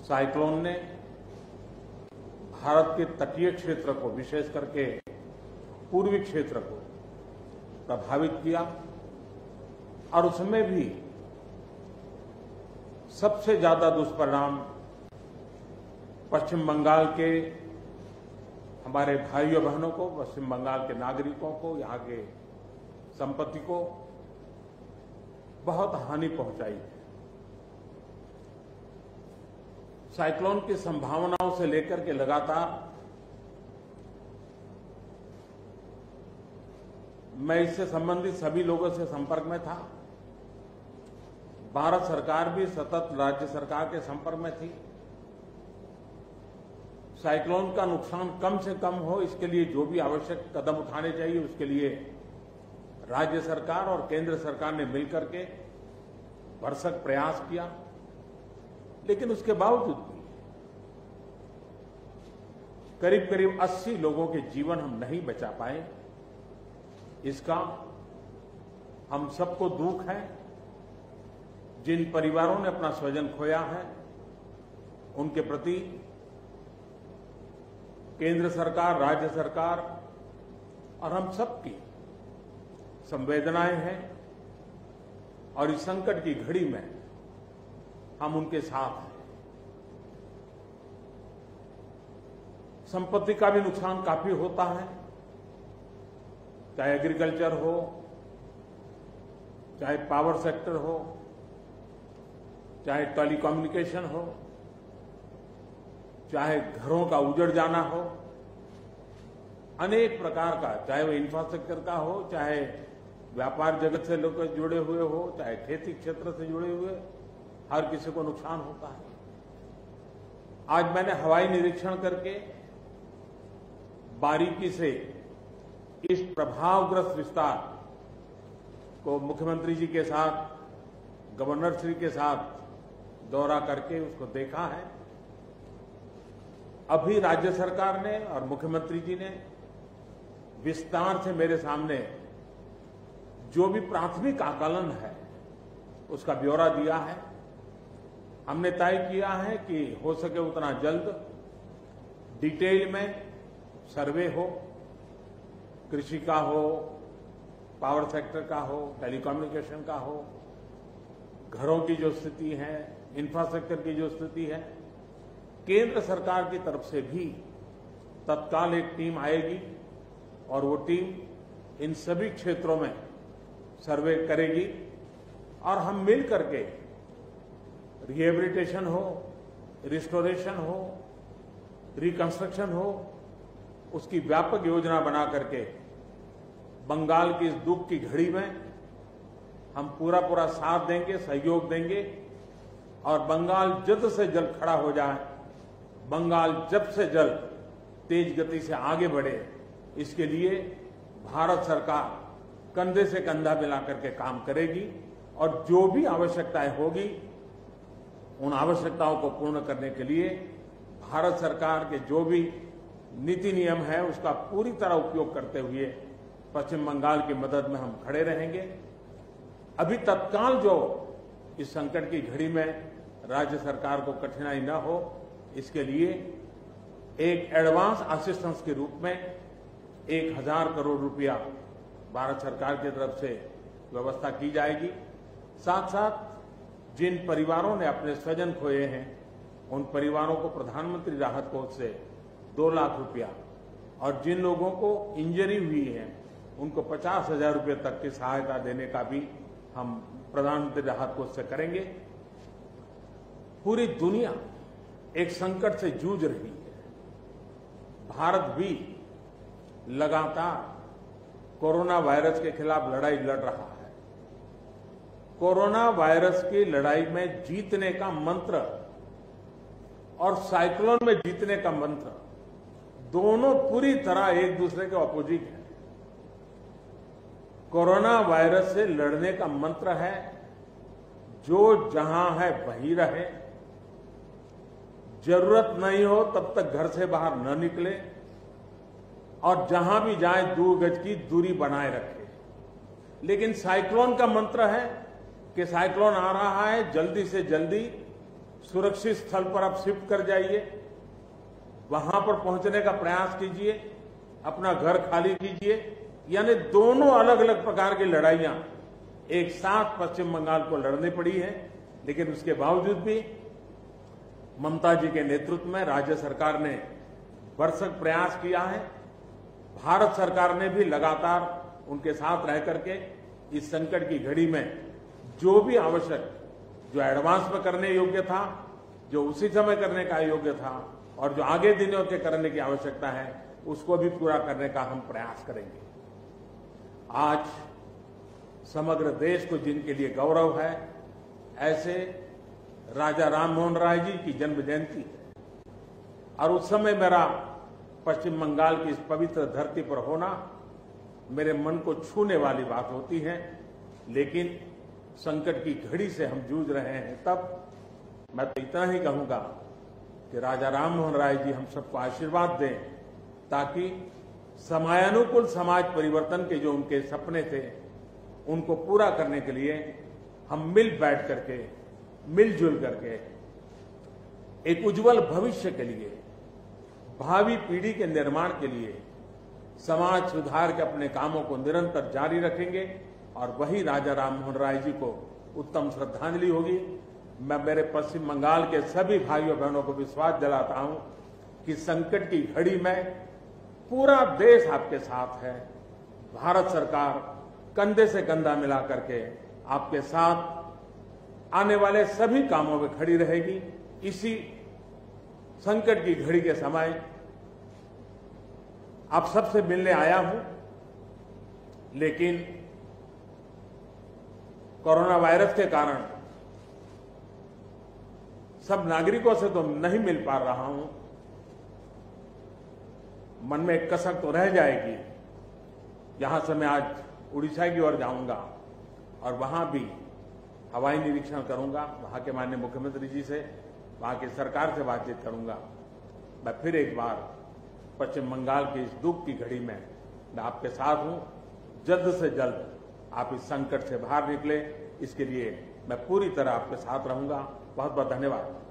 Cyclone ने भारत के तटीय क्षेत्र को, विशेष करके पूर्वी क्षेत्र को प्रभावित किया और उसमें भी सबसे ज्यादा दुष्परिणाम पश्चिम बंगाल के हमारे भाइयों बहनों को, पश्चिम बंगाल के नागरिकों को, यहां के संपत्ति को बहुत हानि पहुंचाई है। साइक्लोन की संभावनाओं से लेकर के लगातार मैं इससे संबंधित सभी लोगों से संपर्क में था। भारत सरकार भी सतत राज्य सरकार के संपर्क में थी। साइक्लोन का नुकसान कम से कम हो, इसके लिए जो भी आवश्यक कदम उठाने चाहिए उसके लिए राज्य सरकार और केंद्र सरकार ने मिलकर के भरसक प्रयास किया। लेकिन उसके बावजूद भी करीब करीब 80 लोगों के जीवन हम नहीं बचा पाए। इसका हम सबको दुख है। जिन परिवारों ने अपना स्वजन खोया है उनके प्रति केंद्र सरकार, राज्य सरकार और हम सबकी संवेदनाएं हैं और इस संकट की घड़ी में हम उनके साथ हैं। संपत्ति का भी नुकसान काफी होता है, चाहे एग्रीकल्चर हो, चाहे पावर सेक्टर हो, चाहे टेलीकम्युनिकेशन हो, चाहे घरों का उजड़ जाना हो, अनेक प्रकार का, चाहे वो इंफ्रास्ट्रक्चर का हो, चाहे व्यापार जगत से लोग जुड़े हुए हो, चाहे खेती क्षेत्र से जुड़े हुए, हर किसी को नुकसान होता है। आज मैंने हवाई निरीक्षण करके बारीकी से इस प्रभावग्रस्त विस्तार को मुख्यमंत्री जी के साथ, गवर्नर श्री के साथ दौरा करके उसको देखा है। अभी राज्य सरकार ने और मुख्यमंत्री जी ने विस्तार से मेरे सामने जो भी प्राथमिक आकलन है उसका ब्यौरा दिया है। हमने तय किया है कि हो सके उतना जल्द डिटेल में सर्वे हो, कृषि का हो, पावर सेक्टर का हो, टेलीकम्युनिकेशन का हो, घरों की जो स्थिति है, इंफ्रास्ट्रक्चर की जो स्थिति है। केंद्र सरकार की तरफ से भी तत्काल एक टीम आएगी और वो टीम इन सभी क्षेत्रों में सर्वे करेगी और हम मिल करके रिहेबिलिटेशन हो, रिस्टोरेशन हो, रिकंस्ट्रक्शन हो, उसकी व्यापक योजना बना करके बंगाल की इस दुख की घड़ी में हम पूरा साथ देंगे, सहयोग देंगे और बंगाल जल्द से जल्द खड़ा हो जाए, बंगाल जल्द से जल्द तेज गति से आगे बढ़े, इसके लिए भारत सरकार कंधे से कंधा मिला करके काम करेगी और जो भी आवश्यकताएं होगी उन आवश्यकताओं को पूर्ण करने के लिए भारत सरकार के जो भी नीति नियम है उसका पूरी तरह उपयोग करते हुए पश्चिम बंगाल की मदद में हम खड़े रहेंगे। अभी तत्काल जो इस संकट की घड़ी में राज्य सरकार को कठिनाई न हो, इसके लिए एक एडवांस असिस्टेंस के रूप में 1000 करोड़ रुपया भारत सरकार की तरफ से व्यवस्था की जाएगी। साथ साथ जिन परिवारों ने अपने स्वजन खोए हैं उन परिवारों को प्रधानमंत्री राहत कोष से 2 लाख रुपया और जिन लोगों को इंजरी हुई है उनको 50,000 रुपये तक की सहायता देने का भी हम प्रधानमंत्री राहत कोष से करेंगे। पूरी दुनिया एक संकट से जूझ रही है। भारत भी लगातार कोरोना वायरस के खिलाफ लड़ाई लड़ रहा है। कोरोना वायरस की लड़ाई में जीतने का मंत्र और साइक्लोन में जीतने का मंत्र दोनों पूरी तरह एक दूसरे के ऑपोजिट है। कोरोना वायरस से लड़ने का मंत्र है जो जहां है वहीं रहे, जरूरत नहीं हो तब तक घर से बाहर न निकले और जहां भी जाए 2 गज की दूरी बनाए रखे। लेकिन साइक्लोन का मंत्र है कि साइक्लोन आ रहा है, जल्दी से जल्दी सुरक्षित स्थल पर आप शिफ्ट कर जाइए, वहां पर पहुंचने का प्रयास कीजिए, अपना घर खाली कीजिए। यानी दोनों अलग अलग प्रकार की लड़ाइयां एक साथ पश्चिम बंगाल को लड़नी पड़ी है। लेकिन उसके बावजूद भी ममता जी के नेतृत्व में राज्य सरकार ने भरसक प्रयास किया है। भारत सरकार ने भी लगातार उनके साथ रह करके इस संकट की घड़ी में जो भी आवश्यक, जो एडवांस में करने योग्य था, जो उसी समय करने का योग्य था और जो आगे दिनों के करने की आवश्यकता है, उसको भी पूरा करने का हम प्रयास करेंगे। आज समग्र देश को जिनके लिए गौरव है, ऐसे राजा राममोहन राय जी की जन्म जयंती है और उस समय मेरा पश्चिम बंगाल की इस पवित्र धरती पर होना मेरे मन को छूने वाली बात होती है। लेकिन संकट की घड़ी से हम जूझ रहे हैं, तब मैं तो इतना ही कहूंगा कि राजा राममोहन राय जी हम सबको आशीर्वाद दें, ताकि समयानुकूल समाज परिवर्तन के जो उनके सपने थे, उनको पूरा करने के लिए हम मिल बैठ करके, मिलजुल करके एक उज्जवल भविष्य के लिए, भावी पीढ़ी के निर्माण के लिए समाज सुधार के अपने कामों को निरंतर जारी रखेंगे और वही राजा राममोहन राय जी को उत्तम श्रद्धांजलि होगी। मैं मेरे पश्चिम बंगाल के सभी भाइयों बहनों को विश्वास दिलाता हूं कि संकट की घड़ी में पूरा देश आपके साथ है। भारत सरकार कंधे से कंधा मिला करके आपके साथ आने वाले सभी कामों में खड़ी रहेगी। इसी संकट की घड़ी के समय आप सबसे मिलने आया हूं, लेकिन कोरोना वायरस के कारण सब नागरिकों से तो नहीं मिल पा रहा हूं। मन में एक कसक तो रह जाएगी। यहां से मैं आज उड़ीसा की ओर जाऊंगा और वहां भी हवाई निरीक्षण करूंगा, वहां के माननीय मुख्यमंत्री जी से, वहां की सरकार से बातचीत करूंगा। मैं फिर एक बार पश्चिम बंगाल की इस दुख की घड़ी में मैं आपके साथ हूं। जल्द से जल्द आप इस संकट से बाहर निकले, इसके लिए मैं पूरी तरह आपके साथ रहूंगा। बहुत बहुत धन्यवाद।